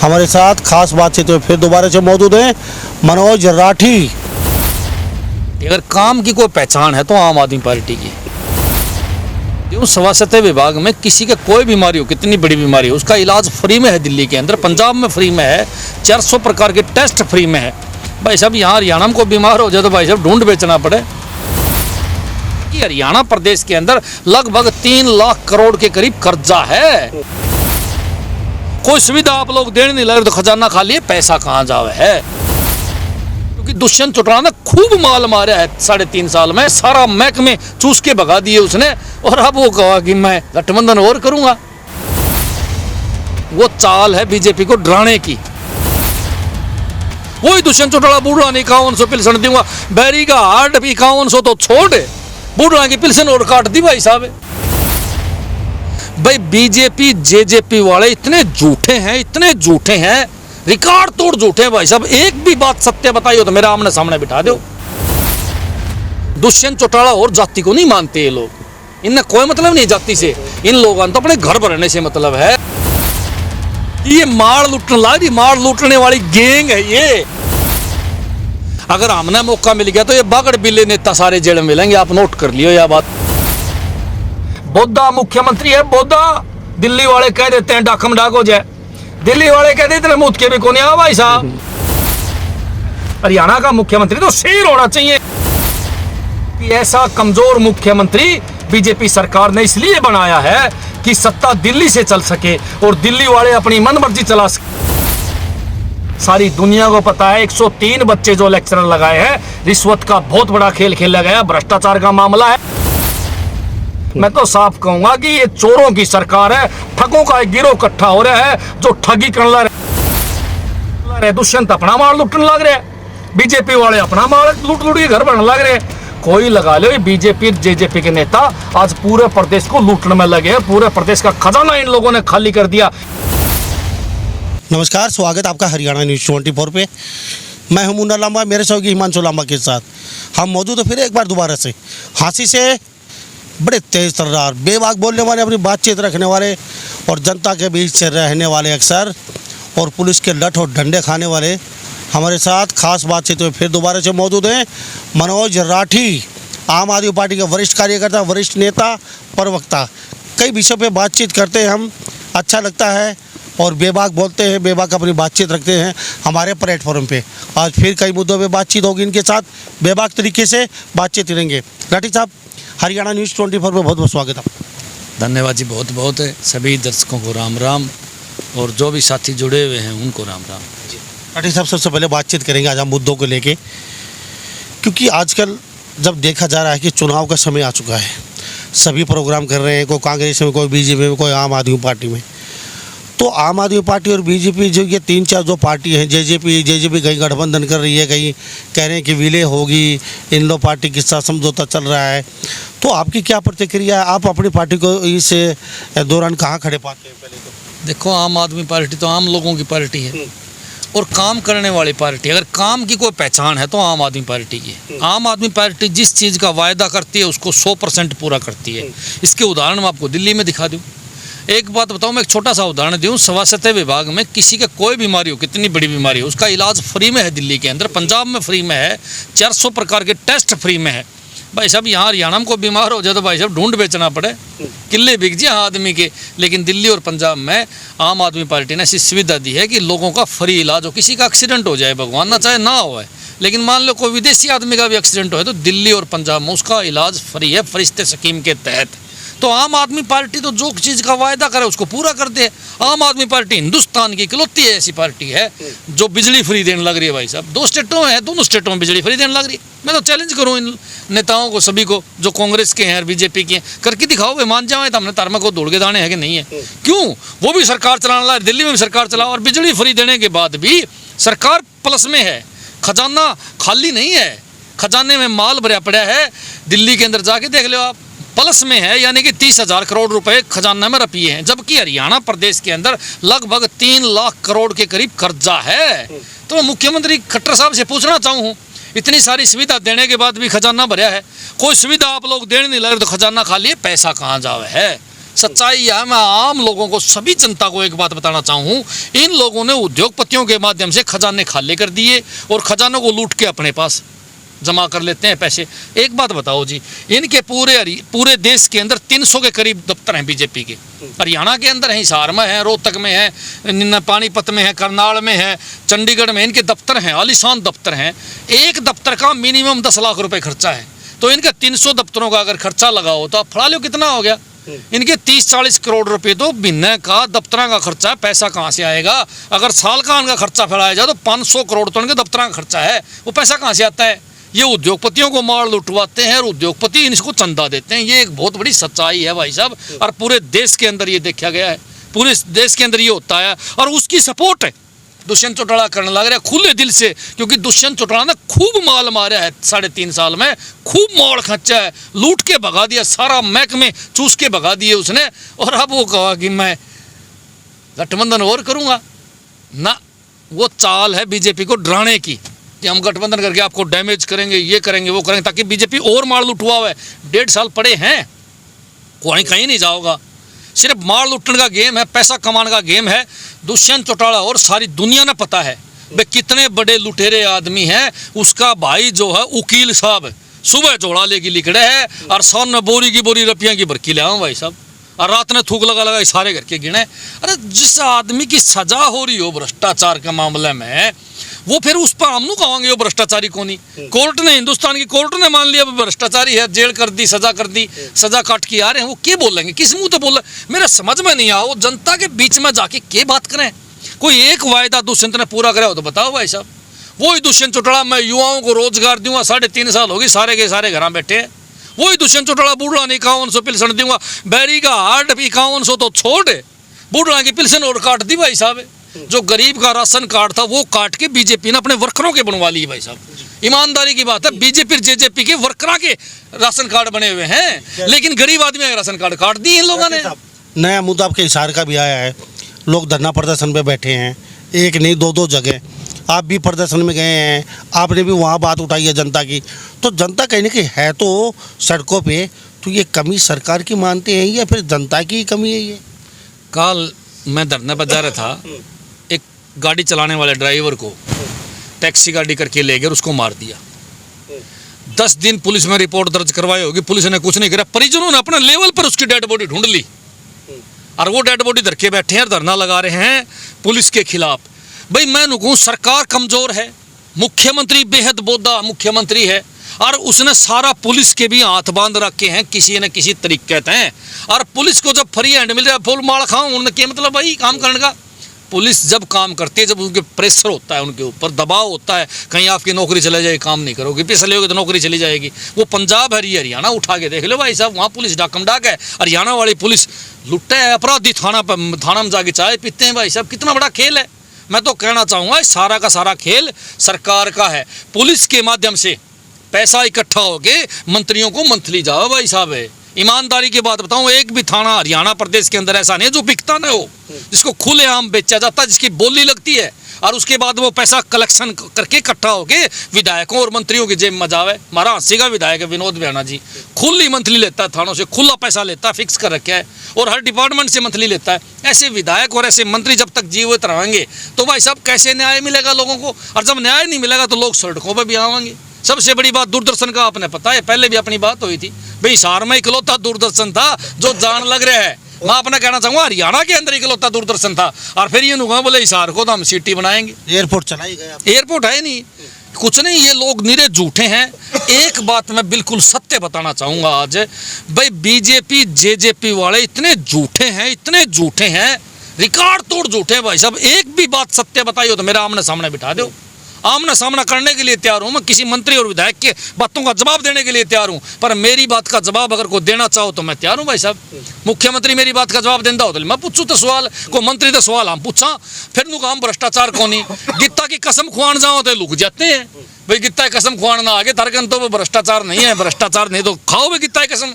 हमारे साथ खास बातचीत में फिर दोबारा से मौजूद हैं मनोज राठी। अगर काम की कोई पहचान है तो आम आदमी पार्टी की। यूँ स्वास्थ्य विभाग में किसी का कोई बीमारी हो, कितनी बड़ी बीमारी हो, उसका इलाज फ्री में है। दिल्ली के अंदर, पंजाब में फ्री में है। 400 प्रकार के टेस्ट फ्री में है। भाई साहब यहाँ हरियाणा में कोई बीमार हो जाए तो भाई साहब ढूंढ बेचना पड़े। कि हरियाणा प्रदेश के अंदर लगभग 3 लाख करोड़ के करीब कर्जा है। कोई सुविधा आप लोग देने नहीं लगे तो खजाना खाली है, पैसा कहाँ जावे है। क्योंकि दुष्यंत चौटाला ने खूब माल मारा है 3.5 साल में, सारा महकमे चूस के भगा दिए उसने। और अब वो कहा कि मैं गठबंधन और करूंगा। वो चाल है बीजेपी को डराने की। वही दुष्यंत चौटाला बूढ़ा ने 5100 पिलसन दूंगा, बैरी का हार्ट भी 5100 तो छोड़, बूढ़ा की पिलसन और काट दी भाई साहब। भाई बीजेपी जेजेपी वाले इतने झूठे हैं, इतने झूठे हैं, रिकॉर्ड तोड़ झूठे हैं भाई साहब। एक भी बात सत्य बताइए तो मेरे आमने सामने बिठा दो। दुष्यंत चौटाला और जाति को नहीं मानते ये लोग, इनने कोई मतलब नहीं जाति से। इन लोगों ने तो अपने घर भरने से मतलब है। ये मार लूटने वाली, मार लूटने वाली गैंग है ये। अगर हमने मौका मिल गया तो ये बागड़ बिल्ले नेता सारे जेल में मिलेंगे। आप नोट कर लियो यह बात। बोधा मुख्यमंत्री है, बोधा। दिल्ली वाले कह देते हैं डाकम डाक हो जाए, दिल्ली वाले कह देते हैं मुझ के भी कौन आ भाई साहब। हरियाणा का मुख्यमंत्री तो शेर होना चाहिए। कि ऐसा कमजोर मुख्यमंत्री बीजेपी सरकार ने इसलिए बनाया है कि सत्ता दिल्ली से चल सके और दिल्ली वाले अपनी मनमर्जी चला सके। सारी दुनिया को पता है 103 बच्चे जो लेक्चरर लगाए हैं, रिश्वत का बहुत बड़ा खेल खेला गया, भ्रष्टाचार का मामला है। मैं तो साफ कहूंगा कि ये चोरों की सरकार है, ठगों का एक गिरोह इकट्ठा हो रहा है जो ठगी करने रहे। दुष्यंत अपना माल लूटने लग रहे हैं, बीजेपी वाले अपना माल लूट लूट के घर बनने लग रहे हैं। कोई लगा लो, बीजेपी जेजेपी के नेता आज पूरे प्रदेश को लूटने में लगे हैं। पूरे प्रदेश का खजाना इन लोगों ने खाली कर दिया। नमस्कार, स्वागत आपका हरियाणा न्यूज़ 24 पे। मैं हूं मुन्ना लांबा, मेरे सहयोगी हिमांशु लांबा के साथ हम मौजूद हैं फिर एक बार दोबारा से। हाँसी से बड़े तेज तर्रार, बेबाक बोलने वाले, अपनी बातचीत रखने वाले और जनता के बीच से रहने वाले अक्सर, और पुलिस के लठ और डंडे खाने वाले हमारे साथ खास बातचीत में फिर दोबारा से मौजूद हैं मनोज राठी। आम आदमी पार्टी के वरिष्ठ कार्यकर्ता, वरिष्ठ नेता, प्रवक्ता। कई विषयों पे बातचीत करते हैं हम, अच्छा लगता है, और बेबाक बोलते हैं, बेबाक अपनी बातचीत रखते हैं हमारे प्लेटफॉर्म पे। आज फिर कई मुद्दों पे बातचीत होगी इनके साथ, बेबाक तरीके से बातचीत करेंगे। राठी साहब, हरियाणा न्यूज़ 24 पर बहुत बहुत स्वागत आपका। धन्यवाद जी, बहुत बहुत है। सभी दर्शकों को राम राम, और जो भी साथी जुड़े हुए हैं उनको राम राम। राठी साहब, सबसे पहले बातचीत करेंगे आज हम मुद्दों को लेके, क्योंकि आजकल जब देखा जा रहा है कि चुनाव का समय आ चुका है, सभी प्रोग्राम कर रहे हैं, कोई कांग्रेस में, कोई बीजेपी में, कोई आम आदमी पार्टी में। तो आम आदमी पार्टी और बीजेपी जो ये 3-4 जो पार्टी हैं, जेजेपी कहीं गठबंधन कर रही है, कहीं कह रहे हैं कि विलय होगी, इन लोग पार्टी के साथ समझौता चल रहा है। तो आपकी क्या प्रतिक्रिया है? आप अपनी पार्टी को इस दौरान कहाँ खड़े पाते हैं? पहले तो देखो, आम आदमी पार्टी तो आम लोगों की पार्टी है और काम करने वाली पार्टी। अगर काम की कोई पहचान है तो आम आदमी पार्टी की है। आम आदमी पार्टी जिस चीज़ का वायदा करती है उसको 100% पूरा करती है। इसके उदाहरण मैं आपको दिल्ली में दिखा दूँ। एक बात बताऊँ, मैं एक छोटा सा उदाहरण दूँ। स्वास्थ्य विभाग में किसी का कोई बीमारी हो, कितनी बड़ी बीमारी हो, उसका इलाज फ्री में है। दिल्ली के अंदर, पंजाब में फ्री में है। 400 प्रकार के टेस्ट फ्री में है। भाई साहब यहाँ हरियाणा में कोई बीमार हो जाए तो भाई साहब ढूंढ बेचना पड़े, किले बिक जाए आदमी के। लेकिन दिल्ली और पंजाब में आम आदमी पार्टी ने ऐसी सुविधा दी है कि लोगों का फ्री इलाज हो। किसी का एक्सीडेंट हो जाए, भगवान ना चाहे ना हो, लेकिन मान लो कोई विदेशी आदमी का भी एक्सीडेंट हो तो दिल्ली और पंजाब में उसका इलाज फ्री है, फरिश्ते स्कीम के तहत। तो आम आदमी पार्टी तो जो चीज़ का वायदा करे उसको पूरा करते हैं। आम आदमी पार्टी हिंदुस्तान की इकलौती ऐसी पार्टी है जो बिजली फ्री देने लग रही है। भाई साहब 2 स्टेटों में है, दोनों स्टेटों में बिजली फ्री देने लग रही है। मैं तो चैलेंज करूँ इन नेताओं को, सभी को, जो कांग्रेस के हैं और बीजेपी के हैं, करके दिखाओ। वे मान जाए तो हमने तारमा को दौड़ के दाने हैं कि नहीं है। क्यों? वो भी सरकार चलाने लगा, दिल्ली में भी सरकार चलाओ, और बिजली फ्री देने के बाद भी सरकार प्लस में है, खजाना खाली नहीं है, खजाने में माल भरा पड़ा है। दिल्ली के अंदर जाके देख लो आप, प्लस में है, यानी कि 30,000 करोड़ रुपए खजाना में रपिए हैं। जबकि हरियाणा प्रदेश के अंदर लगभग 3 लाख करोड़ के करीब कर्जा है। तो मुख्यमंत्री खट्टर साहब से पूछना चाहूँ, इतनी सारी सुविधा देने के बाद भी खजाना भरा है, कोई सुविधा आप लोग देने नहीं लगे तो खजाना खाली है, पैसा कहाँ जावे है। सच्चाई है। मैं आम लोगों को, सभी जनता को एक बात बताना चाहूँ, इन लोगों ने उद्योगपतियों के माध्यम से खजाने खाली कर दिए और खजानों को लूट के अपने पास जमा कर लेते हैं पैसे। एक बात बताओ जी, इनके पूरे देश के अंदर 300 के करीब दफ्तर हैं बीजेपी के। हरियाणा के अंदर है, हिसार में है, रोहतक में है, पानीपत में है, करनाल में है, चंडीगढ़ में इनके दफ्तर हैं, आलीशान दफ्तर हैं। एक दफ्तर का मिनिमम 10 लाख रुपए खर्चा है। तो इनके 300 दफ्तरों का अगर खर्चा लगाओ तो आप फड़ा लो कितना हो गया। इनके 30-40 करोड़ रुपए तो महीने का दफ्तर का खर्चा है। पैसा कहाँ से आएगा? अगर साल का इनका खर्चा फैलाया जाए तो 500 करोड़ तो इनके दफ्तर का खर्चा है। वो पैसा कहाँ से आता है? ये उद्योगपतियों को मार लुटवाते हैं और उद्योगपति इनको चंदा देते हैं। ये एक बहुत बड़ी सच्चाई है भाई साहब, और पूरे देश के अंदर ये देखा गया है, पूरे देश के अंदर ये होता है। और उसकी सपोर्ट है दुष्यंत चौटाला करने लग रहा है खुले दिल से, क्योंकि दुष्यंत चौटाला ने खूब माल मारा है 3.5 साल में, खूब मोड़ खर्चा है, लूट के भगा दिया, सारा महकमे चूस के भगा दिए उसने। और अब वो कहा कि मैं गठबंधन और करूँगा ना। वो चाल है बीजेपी को डराने की कि हम गठबंधन करके आपको डैमेज करेंगे, ये करेंगे, वो करेंगे, ताकि बीजेपी और मार लुटवा हुआ है। 1.5 साल पड़े हैं, कोई कहीं नहीं जाओगा। सिर्फ मार लुटने का गेम है, पैसा कमाने का गेम है। दुष्यंत चौटाला और सारी दुनिया ने पता है वे कितने बड़े लुटेरे आदमी हैं। उसका भाई जो है वकील साहब सुबह जोड़ा लेके लिखड़े है और सामने बोरी की बोरी रुपया की भरकी ले भाई साहब, और रात ने थूक लगा लगा सारे घर के गिने। अरे जिस आदमी की सजा हो रही हो भ्रष्टाचार के मामले में, वो फिर उस पर हम कहेंगे वो भ्रष्टाचारी को नहीं। कोर्ट ने, हिंदुस्तान की कोर्ट ने मान लिया भ्रष्टाचारी है, जेल कर दी, सजा कर दी, सजा काट के आ रहे हैं। वो क्या बोलेंगे, किस मुंह तो बोल? मेरे समझ में नहीं आओ, जनता के बीच में जाके क्या बात करें? कोई एक वायदा दुष्यंत ने पूरा करा हो तो बताओ भाई साहब। वही दुष्यंत चौटाला, मैं युवाओं को रोजगार दूंगा, 3.5 साल होगी, सारे के सारे घर बैठे हैं। वही दुष्यंत चौटाला, बूढ़ा ने 5100 पिलसन दूंगा, बैरी का हार्ट 5100 तो छोड़, बूढ़ा की पिलसन और काट दी भाई साहब। जो गरीब का राशन कार्ड था वो काट के बीजेपी ने अपने वर्करों के बनवा ली भाई साहब। ईमानदारी की बात है, बीजेपी जेजेपी के वर्करों के राशन कार्ड बने हुए हैं, लेकिन गरीब आदमी का राशन कार्ड काट दिए इन लोगों ने। नया मुद्दा आपके हिसार का भी आया है, लोग धरना प्रदर्शन पे बैठे हैं, एक नहीं 2 जगह। आप भी प्रदर्शन में गए हैं, आपने भी वहाँ बात उठाई है जनता की। तो जनता कहीं ना कहीं है तो सड़कों पे, तो ये कमी सरकार की मानते हैं या फिर जनता की कमी है? ये कल मैं धरना पर जा रहा था, एक गाड़ी चलाने वाले ड्राइवर को टैक्सी गाड़ी करके ले गए, उसको मार दिया। 10 दिन पुलिस में रिपोर्ट दर्ज करवाई होगी, पुलिस ने कुछ नहीं करा। परिजनों ने अपने लेवल पर उसकी डेड बॉडी ढूंढ ली और वो डेड बॉडी धर के बैठे हैं और धरना लगा रहे हैं पुलिस के खिलाफ। भाई मैं कहूँ सरकार कमजोर है, मुख्यमंत्री बेहद बोधा मुख्यमंत्री है, और उसने सारा पुलिस के भी हाथ बांध रखे हैं किसी न किसी तरीके हैं। और पुलिस को जब फ्री हैंड मिल रहा है, फुल मार खाऊं, उन्हें क्या मतलब भाई काम करने का? पुलिस जब काम करती है, जब उनके प्रेशर होता है, उनके ऊपर दबाव होता है, कहीं आपकी नौकरी चले जाएगी, काम नहीं करोगे, पिछले होगे तो नौकरी चली जाएगी। वो पंजाब है, हरियाणा उठा के देख लो भाई साहब, वहाँ पुलिस डाकम डाक है। हरियाणा वाली पुलिस लुट्टे है, अपराधी थाना में जाके चाय पीते हैं भाई साहब। कितना बड़ा खेल है। मैं तो कहना चाहूँगा सारा का सारा खेल सरकार का है। पुलिस के माध्यम से पैसा इकट्ठा होके मंत्रियों को मंथली जाओ भाई साहब। ईमानदारी की बात बताऊं, एक भी थाना हरियाणा प्रदेश के अंदर ऐसा नहीं है जो बिकता ना हो, जिसको खुलेआम बेचा जाता है, जिसकी बोली लगती है, और उसके बाद वो पैसा कलेक्शन करके इकट्ठा होके विधायकों और मंत्रियों की जेब में जावे। हमारा हंसी का विधायक है विनोद बिहाना जी, खुली मंथली लेता है थानों से, खुला पैसा लेता है, फिक्स कर रखा है, और हर डिपार्टमेंट से मंथली लेता है। ऐसे विधायक और ऐसे मंत्री जब तक जीवित रहेंगे तो भाई साहब कैसे न्याय मिलेगा लोगों को? और जब न्याय नहीं मिलेगा तो लोग सड़कों पर भी आएंगे। सबसे बड़ी बात दूरदर्शन का आपने पता है, पहले भी अपनी बात हुई थी भाई, हिसार में इकलौता दूरदर्शन था जो जान लग रहा है। मैं अपना कहना चाहूँगा हरियाणा के अंदर इकलौता दूरदर्शन था, और फिर ये नुआ बोले हिसार को तो हम सिटी बनाएंगे। एयरपोर्ट चला ही गया, एयरपोर्ट है नहीं, कुछ नहीं। ये लोग निरे झूठे हैं। एक बात मैं बिल्कुल सत्य बताना चाहूँगा आज, भाई बीजेपी जेजेपी वाले इतने झूठे हैं, इतने झूठे हैं, रिकॉर्ड तोड़ झूठे हैं भाई साहब। एक भी बात सत्य बताई हो तो मेरा आमने सामने बिठा दो, आमना सामना करने के लिए तैयार हूँ। मैं किसी मंत्री और विधायक के बातों का जवाब देने के लिए तैयार हूँ, पर मेरी बात का जवाब अगर कोई देना चाहो तो मैं तैयार हूँ भाई साहब। मुख्यमंत्री मेरी बात का जवाब देता हो तो मैं पूछूँ तो सवाल, को मंत्री तो सवाल हम पूछा, फिर नु काम भ्रष्टाचार को नहीं। गीता की कसम खुआन जाओ तो लुक जाते हैं भाई, गीता की कसम खुआन ना आगे तारकन तो वो भ्रष्टाचार नहीं है, भ्रष्टाचार नहीं तो खाओ भाई गीता की कसम।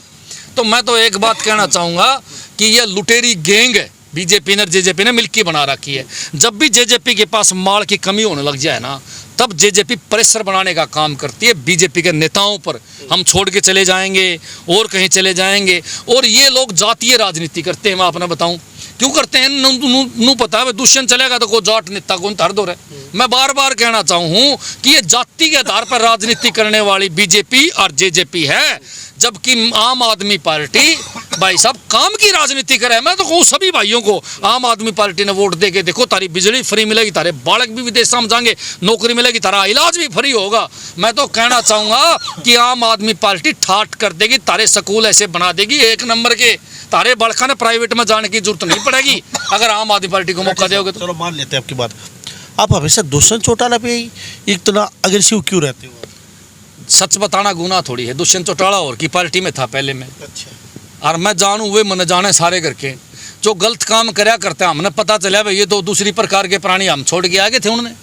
तो मैं तो एक बात कहना चाहूँगा कि यह लुटेरी गैंग है, बीजेपी ने जेजेपी ने मिलकर बना रखी है। जब भी जेजेपी के पास माल की कमी होने लग जाए ना, तब जेजेपी प्रेशर बनाने का काम करती है बीजेपी के नेताओं पर। हम छोड़ के चले जाएंगे और कहीं चले जाएंगे, और ये लोग जातीय राजनीति करते हैं। मैं आपने बताऊं क्यों करते हैं, नू पता है दुष्यंत चलेगा तो कोई जाट नेता कौन धर दो रहे। मैं बार बार कहना चाहूँ कि ये जाति के आधार पर राजनीति करने वाली बीजेपी और जेजेपी है, जबकि आम आदमी पार्टी भाई साहब काम की राजनीति करे। मैं तो कहूँ सभी भाइयों को, आम आदमी पार्टी ने वोट दे के देखो, तारी बिजली फ्री मिलेगी, तारे बालक भी विदेश में जाएंगे, नौकरी मिलेगी, तारा इलाज भी फ्री होगा। मैं तो कहना चाहूँगा कि आम आदमी पार्टी ठाट कर देगी, तारे स्कूल ऐसे बना देगी एक नंबर के, तारे बड़का ने प्राइवेट में जाने की जरूरत नहीं पड़ेगी अगर आम आदमी पार्टी को मौका दोगे तो। चलो मान लेते हैं आपकी बात। आप हमेशा दुष्यंत चौटाला पे ही इतना अग्रेसिव क्यों रहते हो? सच बताना गुनाह थोड़ी है। दुष्यंत चौटाला और की पार्टी में था पहले में, अच्छा। और मैं जानूँ वे मन जाने सारे करके जो गलत काम कराया करते हैं। हमने पता चला भाई ये तो दूसरी प्रकार के प्राणी हम छोड़ के आगे थे। उन्होंने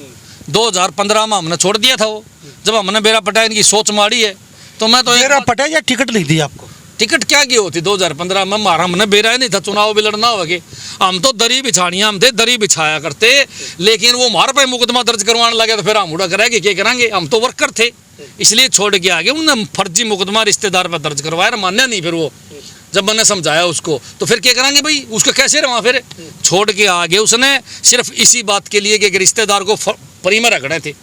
2015 में हमने छोड़ दिया था वो, जब हमने बेरा पटाया इनकी सोच मारी है। तो मैं तो बेरा पटाया या टिकट नहीं दी आपको? टिकट क्या की होती 2015 में, मारा हमने बेरा ही नहीं था, चुनाव भी लड़ना होगा। हम तो दरी बिछानिया हम थे, दरी बिछाया करते, लेकिन वो हमारे पे मुकदमा दर्ज करवाने लगे तो फिर हम उड़ा करेंगे क्या करेंगे, हम तो वर्कर थे इसलिए छोड़ के आगे। उन्होंने फर्जी मुकदमा रिश्तेदार पर दर्ज करवाया, मान्या नहीं। फिर वो जब मैंने समझाया उसको तो फिर क्या करेंगे भाई, उसको कैसे रहा, फिर छोड़ के आगे उसने सिर्फ इसी बात के लिए कि रिश्तेदार को फ्री में रखने थे,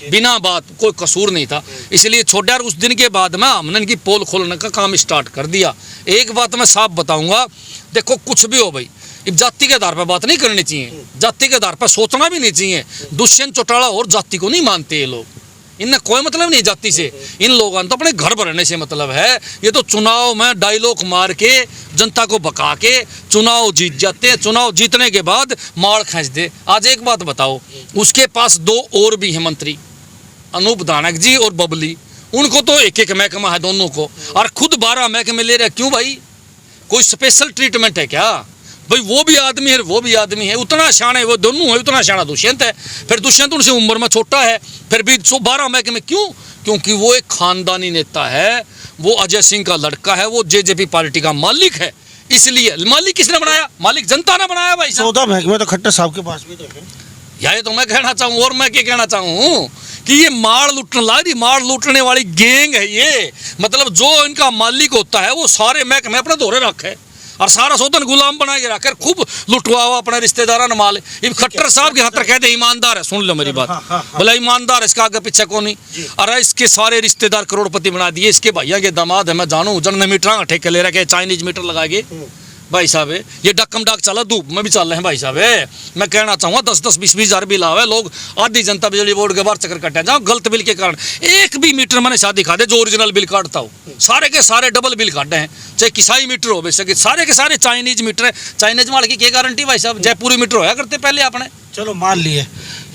बिना बात, कोई कसूर नहीं था, इसलिए छोड़ा। और उस दिन के बाद में हमने इनकी पोल खोलने का काम स्टार्ट कर दिया। एक बात मैं साफ बताऊंगा, देखो कुछ भी हो भाई, जाति के आधार पर बात नहीं करनी चाहिए, जाति के आधार पर सोचना भी नहीं चाहिए। दुष्यंत चौटाला और जाति को नहीं मानते ये लोग, इनने कोई मतलब नहीं जाति से। इन लोगों तो अपने घर भरने से मतलब है। ये तो चुनाव में डायलॉग मार के जनता को बका के चुनाव जीत जाते हैं, चुनाव जीतने के बाद मार खींच दे। आज एक बात बताओ, उसके पास 2 और भी है मंत्री, अनूप धानक जी और बबली, उनको तो एक महकमा है दोनों को, और खुद 12 महकमे ले रहे। क्यों भाई, कोई स्पेशल ट्रीटमेंट है क्या भाई? वो भी आदमी है, वो भी आदमी है, उतना शान है वो दोनों है, उतना शाना दुष्यंत है। फिर दुष्यंत उनसे उम्र में छोटा है, फिर भी 12 महकमे क्यों? क्योंकि वो एक खानदानी नेता है, वो अजय सिंह का लड़का है, वो जेजेपी पार्टी का मालिक है। इसलिए मालिक किसने बनाया? मालिक जनता ने बनाया भाई साहब। 14 महकमे तो खट्टर साहब के पास भी तो है। यही तो मैं कहना चाहूँ, और मैं क्या कहना चाहूँ कि ये मार लूटने लाई, मार लूटने वाली गैंग है ये। मतलब जो इनका मालिक होता है वो सारे महकमे अपने दोहरे रखे और सारा सौदन गुलाम बना के रखकर खूब लुटवावा अपने रिश्तेदारा न माल। खट्टर साहब के हाथ कहते ईमानदार है, सुन लो मेरी बात, बोला ईमानदार, इसका आगे पीछे कौन नहीं। अरे इसके सारे रिश्तेदार करोड़पति बना दिए। इसके भैया के दामाद है, मैं जानू जन मीटर ठेके ले रखे, चाइनीज मीटर लगा के भाई साहब है। ये डक्कम डाक चला, धूप में भी चल रहे हैं भाई साहब है। मैं कहना चाहूँगा 10-10, 20-20 हज़ार बिल आवे, लोग आधी जनता बिजली बोर्ड के बाहर चक्कर कटे जाओ गलत बिल के कारण। एक भी मीटर मैंने शादी दिखा दे जो ओरिजिनल बिल काटता हो, सारे के सारे डबल बिल काटे हैं, चाहे किसाई मीटर हो बेशक, सारे के सारे चाइनीज मीटर है। चाइनीज माल की क्या गारंटी भाई साहब, जयपुरी मीटर होया करते पहले आपने। चलो मान लिए,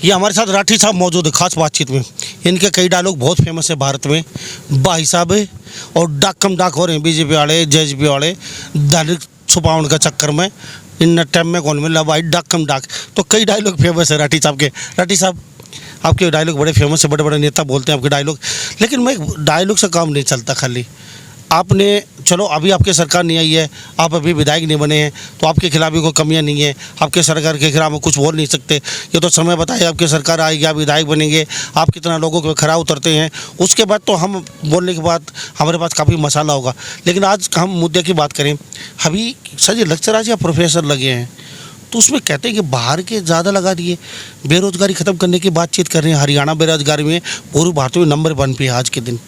ये हमारे साथ राठी साहब मौजूद है खास बातचीत में। इनके कई डायलॉग बहुत फेमस है भारत में भाई साहब, और डाकम डाक हो रहे हैं बीजेपी वाले, जेजेपी वाले, धन छुपाने का चक्कर में इन टाइम में कौन मिला भाई डाकम डाक। तो कई डायलॉग फेमस है राठी साहब के। राठी साहब आपके डायलॉग बड़े फेमस है, बड़े बड़े नेता बोलते हैं आपके डायलॉग, लेकिन मैं डायलॉग से काम नहीं चलता खाली। आपने चलो अभी आपकी सरकार नहीं आई है, आप अभी विधायक नहीं बने हैं, तो आपके खिलाफ भी कोई कमियां नहीं है, आपके सरकार के खिलाफ में कुछ बोल नहीं सकते। ये तो समय बताइए, आपकी सरकार आएगी, आप विधायक बनेंगे, आप कितना लोगों के खरा उतरते हैं, उसके बाद तो हम बोलने के बाद हमारे पास काफ़ी मसाला होगा। लेकिन आज हम मुद्दे की बात करें, अभी सर लेक्चरार या प्रोफेसर लगे हैं, तो उसमें कहते हैं कि बाहर के ज़्यादा लगा दिए, बेरोजगारी ख़त्म करने की बातचीत कर रहे हैं। हरियाणा बेरोजगारी में पूर्व भारत में नंबर 1 पे है आज के दिन,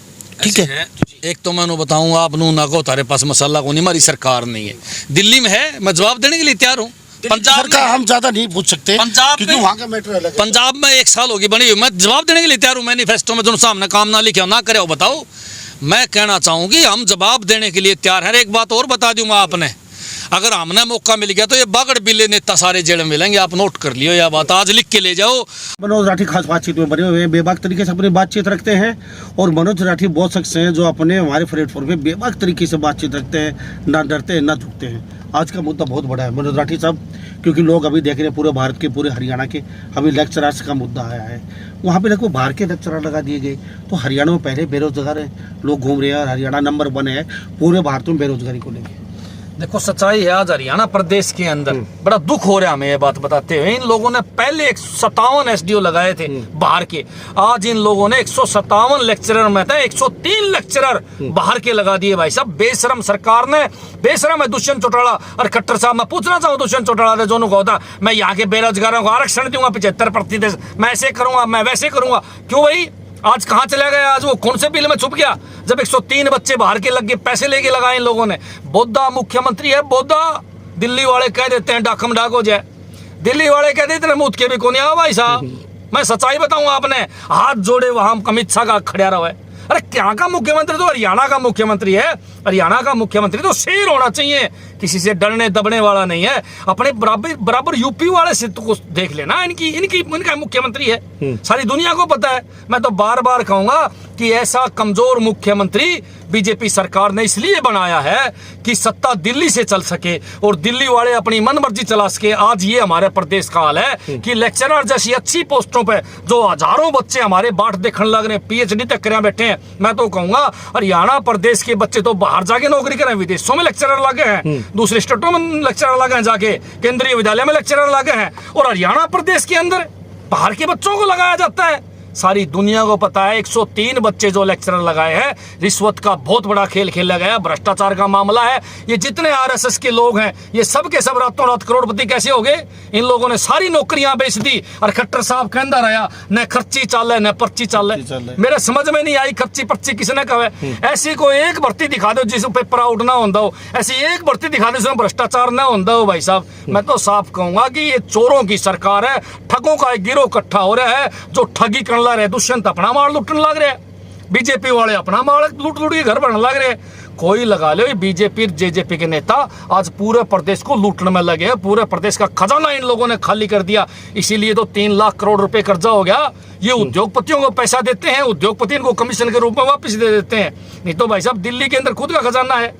ठीक है। एक तो मैं बताऊंगा आप ना को तारे पास मसाला को नहीं, हमारी सरकार नहीं है, दिल्ली में है, मैं जवाब देने के लिए तैयार हूँ। पंजाब का हम ज़्यादा नहीं पूछ सकते, पंजाब क्योंकि वहाँ का मैटर अलग है। पंजाब में 1 साल होगी बनी हुई, मैं जवाब देने के लिए तैयार हूँ। मैनिफेस्टो में जो सामने काम ना लिखे ना करे बताओ, मैं कहना चाहूँगी हम जवाब देने के लिए तैयार हैं। एक बात और बता दूँ मैं आपने, अगर हमने मौका मिल गया तो ये बागड़ बिल्ले नेता सारे जेल में मिलेंगे, आप नोट कर लियो या बात, आज लिख के ले जाओ। मनोज राठी खास बातचीत में बने हुए बेबाक तरीके से अपनी बातचीत रखते हैं, और मनोज राठी बहुत शख्स हैं जो अपने हमारे प्लेटफॉर्म पे बेबाक तरीके से बातचीत रखते हैं, ना डरते हैं ना झुकते हैं। आज का मुद्दा बहुत बड़ा है मनोज राठी साहब, क्योंकि लोग अभी देख रहे हैं पूरे भारत के, पूरे हरियाणा के, अभी लेक्चरर्स का मुद्दा आया है। वहाँ पे देखो बाहर के लेक्चरर लगा दिए गए, तो हरियाणा में पहले बेरोजगार लोग घूम रहे हैं और हरियाणा नंबर 1 है पूरे भारत में बेरोजगारी को लेकर। देखो सच्चाई है, आज हरियाणा प्रदेश के अंदर बड़ा दुख हो रहा है हमें ये बात बताते हुए। इन लोगों ने पहले 157 एसडीओ लगाए थे बाहर के, आज इन लोगों ने 157 लेक्चरर में था 103 लेक्चरर बाहर के लगा दिए भाई साहब। बेशरम सरकार ने, बेशरम है दुष्यंत चौटाला और खट्टर साहब। मैं पूछना चाहूँ दुष्यंत चौटाला से दोनों को होता, मैं यहाँ के बेरोजगारों को आरक्षण दूंगा 75%, मैं ऐसे करूंगा, मैं वैसे करूंगा। क्यों भाई, आज कहां चला गया? आज वो कौन से बिल में छुप गया जब 103 बच्चे बाहर के लग गए, पैसे लेके लगाए इन लोगों ने। बोधा मुख्यमंत्री है, बोधा। दिल्ली वाले कह देते हैं डाकम डाक हो जाए, दिल्ली वाले कह देते हैं मुझ के भी कौन आओ भाई साहब। मैं सच्चाई बताऊं, आपने हाथ जोड़े वहां अमित शाह का खड़ा रहा है। अरे क्या का मुख्यमंत्री तो हरियाणा का मुख्यमंत्री है, हरियाणा का मुख्यमंत्री तो शेर होना चाहिए, किसी से डरने दबने वाला नहीं है। अपने बराबर यूपी वाले से तो कुछ देख लेना, इनका मुख्यमंत्री है, सारी दुनिया को पता है। मैं तो बार बार कहूंगा कि ऐसा कमजोर मुख्यमंत्री बीजेपी सरकार ने इसलिए बनाया है कि सत्ता दिल्ली से चल सके और दिल्ली वाले अपनी मनमर्जी चला सके। आज ये हमारे प्रदेश का हाल है कि लेक्चरर जैसी अच्छी पोस्टों पे जो हजारों बच्चे हमारे बाट देखने लग रहे हैं, पीएचडी तक करे बैठे हैं। मैं तो कहूंगा हरियाणा प्रदेश के बच्चे तो बाहर जाके नौकरी करें, विदेशों में लेक्चरर लगे हैं, दूसरे स्टेटों में लेक्चरर लगे हैं, जाके केंद्रीय विद्यालय में लेक्चरर लगे हैं, और हरियाणा प्रदेश के अंदर बाहर के बच्चों को लगाया जाता है। सारी दुनिया को पता है 103 बच्चे जो लेक्चरर लगाए हैं, रिश्वत का बहुत बड़ा खेल खेला गया, भ्रष्टाचार का मामला है। ये जितने आरएसएस के लोग हैं ये सब के सब रातों रात करोड़पति कैसे हो गए? इन लोगों ने सारी नौकरियां बेच दी और खट्टर साहब कहता रहा न खर्ची चाले न पर्ची चाले। मेरे समझ में नहीं आई खर्ची पर्ची किसने कहा। ऐसी कोई एक भर्ती दिखा दो जिसमें पेपर आउट ना होता हो, ऐसी एक भर्ती दिखा दो जिसमें भ्रष्टाचार ना होता हो भाई साहब। मैं तो साफ कहूंगा कि ये चोरों की सरकार है, ठगों का एक गिरोह इकट्ठा हो रहा है जो ठगी करने लग रहे। दुष्यंत अपना माल लूटने लग रहे, बीजेपी वाले अपना माल लूट के घर बनने लग रहे। कोई लगा लो, बीजेपी जेजेपी के नेता आज पूरे प्रदेश को लूटने में लगे हैं, पूरे प्रदेश का खजाना इन लोगों ने खाली कर दिया। इसीलिए तो 3 लाख करोड़ रुपए कर्जा हो गया। ये उद्योगपतियों को पैसा देते हैं, उद्योगपति इनको कमीशन के रूप में वापस दे देते हैं। नहीं तो भाई साहब दिल्ली के अंदर खुद का खजाना है।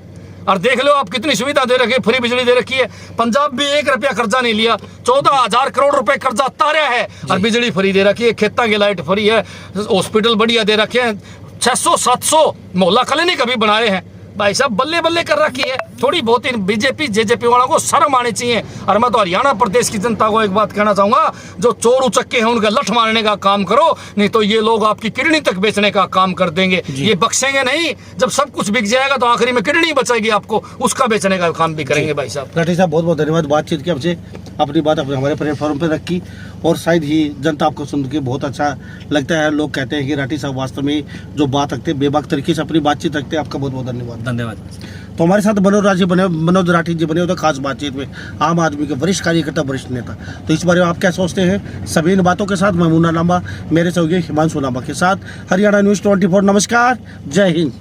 और देख लो आप कितनी सुविधा दे रखी है, फ्री बिजली दे रखी है। पंजाब भी 1 रुपया कर्जा नहीं लिया, 14,000 करोड़ रुपए कर्जा तारा है और बिजली फ्री दे रखी है, खेतों की लाइट फ्री है, हॉस्पिटल बढ़िया दे रखे हैं, 600-700 मोहल्ला क्लिनिक अभी बनाए हैं। भाई साहब बल्ले बल्ले कर रखी है। थोड़ी बहुत इन बीजेपी जेजेपी वालों को शर्म आनी चाहिए। और मैं तो हरियाणा प्रदेश की जनता को एक बात कहना चाहूंगा, जो चोर उचक्के हैं उनका लठ मारने का काम करो, नहीं तो ये लोग आपकी किडनी तक बेचने का काम कर देंगे। ये बख्शेंगे नहीं, जब सब कुछ बिक जाएगा तो आखिरी में किडनी बचेगी आपको, उसका बेचने का काम भी करेंगे भाई साहब। राठी साहब बहुत बहुत धन्यवाद, बातचीत की हमसे, अपनी बात हमारे प्लेटफॉर्म पे रखी और शायद ही जनता आपको सुन के बहुत अच्छा लगता है। लोग कहते हैं कि राठी साहब वास्तव में जो बात रखते हैं, बेबाक तरीके से अपनी बातचीत रखते हैं। आपका बहुत बहुत धन्यवाद। तो हमारे साथ मनोज राठी जी बने होते खास बातचीत में, आम आदमी के वरिष्ठ कार्यकर्ता, वरिष्ठ नेता। तो इस बारे में आप क्या सोचते हैं? सभी इन बातों के साथ मैं मुन्ना लांबा, मेरे सहयोगी हिमांशु लांबा के साथ हरियाणा न्यूज़ 24। नमस्कार, जय हिंद।